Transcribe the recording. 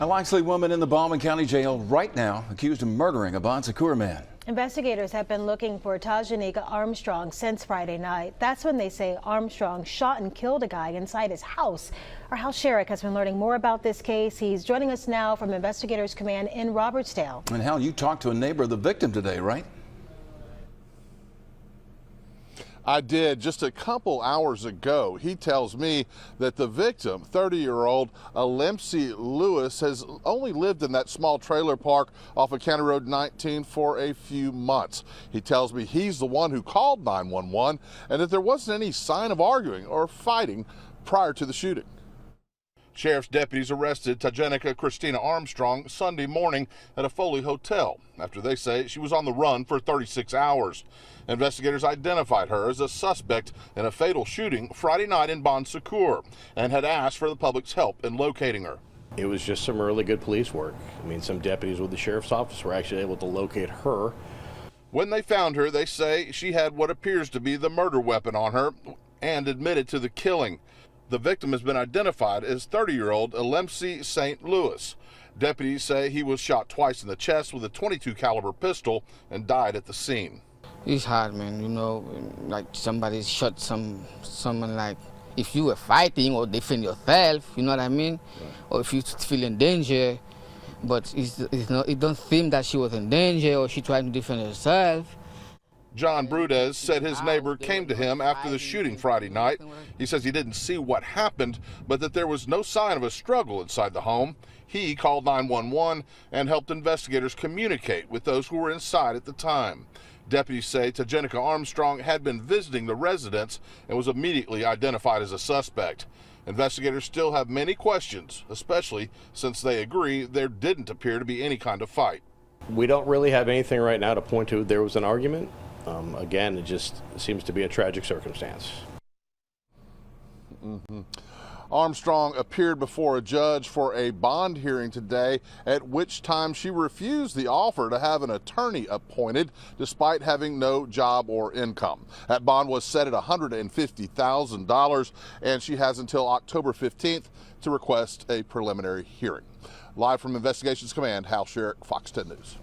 A likely woman in the Baldwin County Jail right now accused of murdering a Secour man. Investigators have been looking for Tajanika Armstrong since Friday night. That's when they say Armstrong shot and killed a guy inside his house. Our Hal Sherrick has been learning more about this case. He's joining us now from Investigators Command in Robertsdale. And Hal, you talked to a neighbor of the victim today, right? I did just a couple hours ago. He tells me that the victim, 30-year-old Alemsi Lewis, has only lived in that small trailer park off of County Road 19 for a few months. He tells me he's the one who called 911 and that there wasn't any sign of arguing or fighting prior to the shooting. Sheriff's deputies arrested Tajanika Christina Armstrong Sunday morning at a Foley hotel after they say she was on the run for 36 hours. Investigators identified her as a suspect in a fatal shooting Friday night in Secour and had asked for the public's help in locating her. It was just some really good police work. I mean, some deputies with the sheriff's office were actually able to locate her. When they found her, they say she had what appears to be the murder weapon on her and admitted to the killing. The victim has been identified as 30-year-old Alemsi St. Louis. Deputies say he was shot twice in the chest with a .22 caliber pistol and died at the scene. It's hard, man, you know, like somebody shot someone, like if you were fighting or defend yourself, you know what I mean? Right. Or if you feel in danger, but it don't seem that she was in danger or she tried to defend herself. John Brudez said his neighbor came to him after the shooting Friday night. He says he didn't see what happened, but that there was no sign of a struggle inside the home. He called 911 and helped investigators communicate with those who were inside at the time. Deputies say Tajanika Armstrong had been visiting the residence and was immediately identified as a suspect. Investigators still have many questions, especially since they agree there didn't appear to be any kind of fight. We don't really have anything right now to point to there was an argument. Again, it just seems to be a tragic circumstance. Armstrong appeared before a judge for a bond hearing today, at which time she refused the offer to have an attorney appointed despite having no job or income. That bond was set at $150,000, and she has until October 15th to request a preliminary hearing. Live from Investigations Command, Hal Sherrick, Fox 10 News.